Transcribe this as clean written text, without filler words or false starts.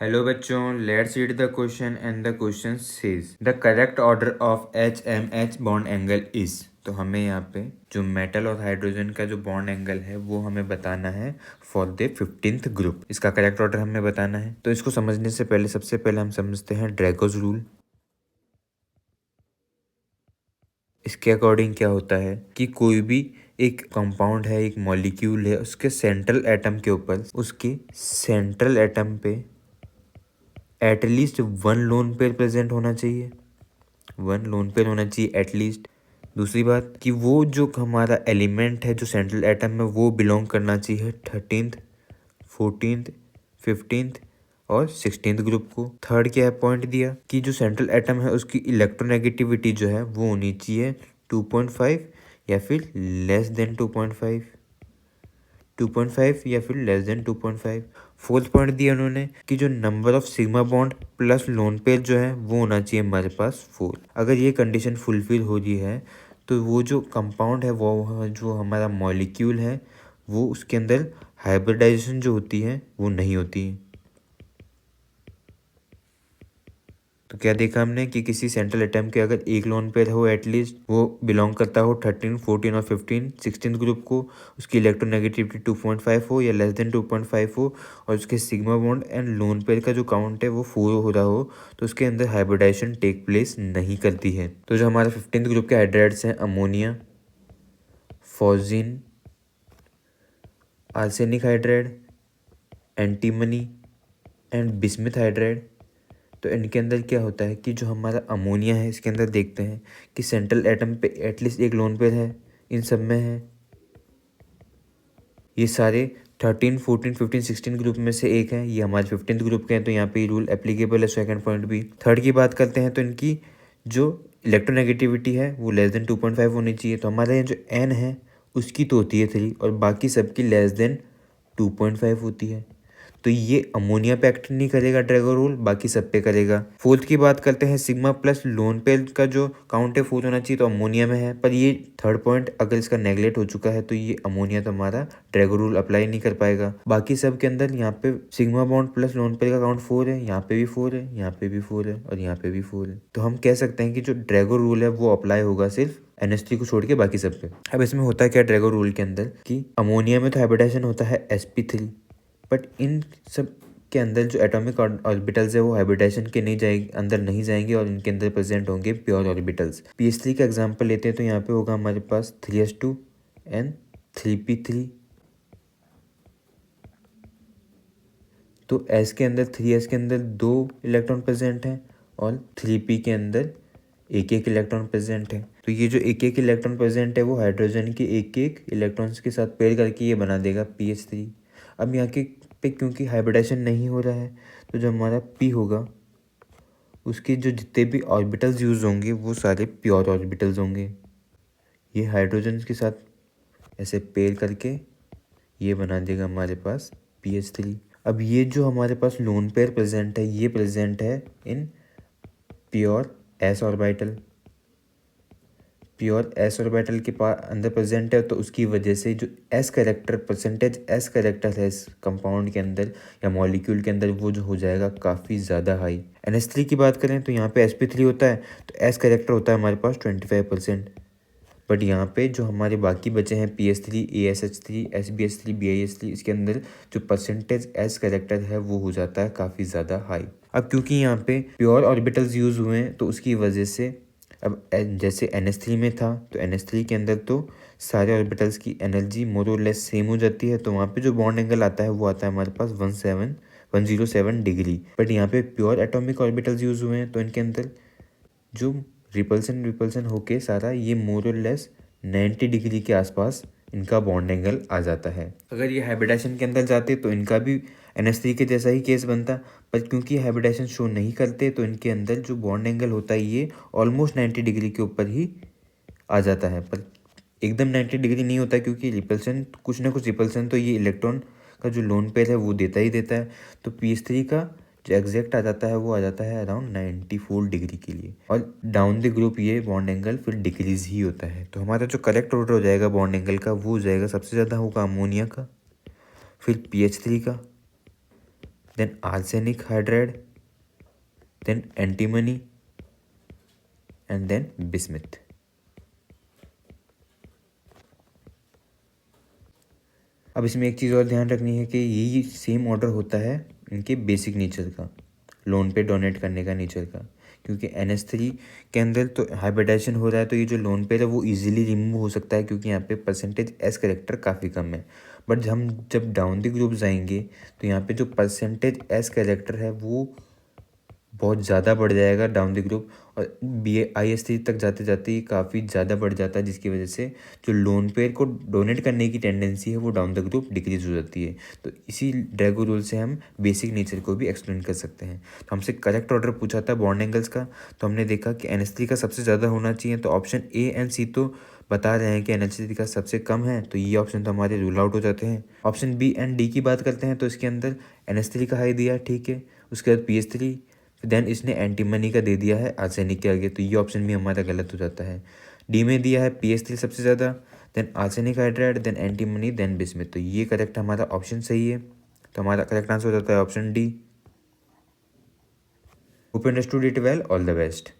Hello बच्चों, let's read the question and the question says the correct order of HMH bond angle is। तो हमें यहाँ पे जो मेटल और हाइड्रोजन का जो बॉन्ड एंगल है वो हमें बताना है फॉर द 15th ग्रुप। इसका करेक्ट ऑर्डर हमें बताना है। तो इसको समझने से पहले सबसे पहले हम समझते हैं ड्रैगोज रूल। इसके अकॉर्डिंग क्या होता है कि कोई भी एक कंपाउंड है, एक मॉलिक्यूल है, उसके सेंट्रल एटम के ऊपर, उसके सेंट्रल एटम पे at least one lone pair present होना चाहिए, वन लोन पेयर होना चाहिए एटलीस्ट। दूसरी बात कि वो जो हमारा एलिमेंट है जो सेंट्रल एटम में वो बिलोंग करना चाहिए 13th, 14th, 15th और 16th ग्रुप को। थर्ड क्या है पॉइंट दिया कि जो सेंट्रल एटम है उसकी इलेक्ट्रोनेगेटिविटी जो है वो होनी चाहिए 2.5 या फिर लेस देन 2.5, 2.5 या फिर लेस देन 2.5। फोर्थ पॉइंट दिया उन्होंने कि जो number of sigma bond plus lone pair जो है वो होना चाहिए हमारे पास 4। अगर ये कंडीशन फुलफिल हो रही है तो वो जो कंपाउंड है वो जो हमारा मॉलिक्यूल है वो उसके अंदर हाइब्रिडाइजेशन जो होती है वो नहीं होती। तो क्या देखा हमने कि किसी सेंट्रल एटम के अगर एक लोन पेयर हो एटलीस्ट वो बिलोंग करता हो 13, 14 और 15, 16 ग्रुप को, उसकी इलेक्ट्रोनेगेटिविटी 2.5 हो या लेस देन 2.5 हो और उसके sigma bond and lone pair का जो काउंट है वो 4 हो रहा हो तो उसके अंदर हाइब्रिडाइजेशन टेक प्लेस नहीं करती है। तो जो हमारा 15th ग्रुप के हाइड्राइड्स हैं ammonia, phosphine, arsenic hydride, antimony and bismuth hydride. तो इनके अंदर क्या होता है कि जो हमारा अमोनिया है इसके अंदर देखते हैं कि सेंट्रल एटम पे एटलीस्ट एक लोन पेयर है, इन सब में है। ये सारे 13, 14, 15, 16 ग्रुप में से एक है, ये हमारे 15th ग्रुप के हैं तो यहाँ पे रूल एप्लीकेबल है। सेकंड पॉइंट भी। थर्ड की बात करते हैं तो इनकी जो इलेक्ट्रोनेगेटिविटी है वो लेस देन 2.5 होनी चाहिए। तो हमारे यहाँ जो एन है उसकी तो होती है 3 और बाकी सबकी लेस देन 2.5 होती है। तो ये अमोनिया पे एक्ट नहीं करेगा ड्रैगो रूल, बाकी सब पे करेगा। फोर्थ की बात करते हैं सिग्मा प्लस लोन पेयर का जो काउंट है 4 होना चाहिए तो अमोनिया में है, पर ये थर्ड पॉइंट अगर इसका नेगलेक्ट हो चुका है तो ये अमोनिया तो हमारा ड्रैगो रूल अप्लाई नहीं कर पाएगा। बाकी सब के अंदर यहाँ पे sigma bond plus lone pair का काउंट 4 है, यहाँ पे भी 4 है, यहाँ पे भी 4 है और यहाँ पे भी 4 है। तो हम कह सकते हैं कि जो ड्रैगो रूल है वो अप्लाई होगा सिर्फ NH3 को छोड़ के बाकी सब पे। अब इसमें होता है क्या ड्रैगो रूल के अंदर कि अमोनिया में तो हाइब्रिडाइजेशन होता है sp3, बट इन सब के अंदर जो एटॉमिक ऑर्बिटल्स है वो हाइब्रिडाइजेशन के नहीं जाएंगे, अंदर नहीं जाएंगे और इनके अंदर प्रेजेंट होंगे प्योर ऑर्बिटल्स। pH3 का एग्जांपल लेते हैं तो यहाँ पे होगा हमारे पास 3s2 एंड 3p3। तो S के अंदर 3s के अंदर 2 इलेक्ट्रॉन प्रेजेंट हैं और 3p के अंदर एक एक इलेक्ट्रॉन प्रेजेंट है। तो ये जो एक एक इलेक्ट्रॉन प्रेजेंट है वो हाइड्रोजन के एक एक इलेक्ट्रॉन्स के साथ पेयर करके ये बना देगा pH3। अब यहाँ के पे क्योंकि हाइब्रिडाइजेशन नहीं हो रहा है तो जो हमारा P होगा उसके जो जितने भी ऑर्बिटल्स यूज होंगे वो सारे प्योर ऑर्बिटल्स होंगे। ये हाइड्रोजन के साथ ऐसे पेयर करके ये बना देगा हमारे पास pH3। अब ये जो हमारे पास लोन पेयर प्रेजेंट है ये प्रेजेंट है in pure s orbital, pure s orbital के पास अंदर प्रेजेंट है तो उसकी वजह से जो s character percentage s character है इस कंपाउंड के अंदर या मॉलिक्यूल के अंदर वो जो हो जाएगा काफ़ी ज़्यादा हाई। NH3 की बात करें तो यहाँ पे sp3 होता है तो s कैरेक्टर होता है हमारे पास 25%, बट यहाँ पे जो हमारे बाकी बचे हैं pH3, ASH3, SbH3, BiH3 इसके अंदर जो परसेंटेज s कैरेक्टर है वो हो जाता है काफ़ी ज़्यादा हाई। अब क्योंकि यहाँ पे प्योर ऑर्बिटल्स यूज़ हुए हैं तो उसकी वजह से अब जैसे NH3 में था तो NH3 के अंदर तो सारे ऑर्बिटल्स की एनर्जी मोर और लेस सेम हो जाती है तो वहाँ पे जो बॉन्ड एंगल आता है वो आता है हमारे पास 107 डिग्री। बट यहाँ पे प्योर एटॉमिक ऑर्बिटल्स यूज़ हुए हैं तो इनके अंदर जो रिपल्सन होके सारा ये मोर और लेस 90 डिग्री के आसपास इनका बॉन्ड एंगल आ जाता है। अगर ये हाइब्रिडाइजेशन के अंदर जाते तो इनका भी NH3 के जैसा ही केस बनता, पर क्योंकि हाइब्रिडाइजेशन शो नहीं करते तो इनके अंदर जो बॉन्ड एंगल होता है ये ऑलमोस्ट 90 डिग्री के ऊपर ही आ जाता है, पर एकदम 90 डिग्री नहीं होता क्योंकि रिपल्सन कुछ ना कुछ रिपल्सन तो ये इलेक्ट्रॉन का जो लोन पेयर है वो देता ही देता है। तो pH3 का जो एग्जैक्ट आ जाता है वो आ जाता है अराउंड 94 डिग्री के लिए और डाउन द ग्रुप ये बॉन्ड एंगल फिर डिक्रीज ही होता है। तो हमारा जो करेक्ट ऑर्डर हो जाएगा बॉन्ड एंगल का वो हो जाएगा सबसे ज़्यादा होगा अमोनिया का, फिर pH3 का, then arsenic hydride, then antimony and then bismuth. अब इसमें एक चीज़ और ध्यान रखनी है कि यही सेम ऑर्डर होता है इनके बेसिक नेचर का, लोन पे डोनेट करने का नेचर का, क्योंकि NH3 के अंदर तो हाइब्रिडाइजेशन हो रहा है, तो ये जो लोन पेयर है वो इजीली रिमूव हो सकता है क्योंकि यहाँ पे परसेंटेज एस करेक्टर काफ़ी कम है। बट हम जब डाउन द ग्रुप जाएंगे तो यहाँ पे जो परसेंटेज एस करेक्टर है वो बहुत ज़्यादा बढ़ जाएगा डाउन द ग्रुप, और IS3 तक जाते जाते ये काफ़ी ज़्यादा बढ़ जाता है, जिसकी वजह से जो लोन पेयर को डोनेट करने की टेंडेंसी है वो डाउन द ग्रुप डिक्रीज हो जाती है। तो इसी ड्रैगो रूल से हम बेसिक नेचर को भी एक्सप्लेन कर सकते हैं। तो हमसे करेक्ट ऑर्डर पूछा था बॉन्ड एंगल्स का, तो हमने देखा कि NH3 का सबसे ज़्यादा होना चाहिए, तो ऑप्शन ए एंड सी तो बता रहे हैं कि NH3 का सबसे कम है, तो ये ऑप्शन तो हमारे रूल आउट हो जाते हैं। ऑप्शन बी एंड डी की बात करते हैं, तो इसके अंदर NH3 का हाई दिया, ठीक है, उसके बाद PH3, देन इसने एंटीमनी का दे दिया है आर्सेनिक के आगे, तो ये ऑप्शन भी हमारा गलत हो जाता है। डी में दिया है PH3 सबसे ज़्यादा, then arsenic hydride, then antimony, then bismuth, तो ये करेक्ट हमारा ऑप्शन सही है। तो हमारा करेक्ट आंसर हो जाता है option D. Hope understood it well, all the best.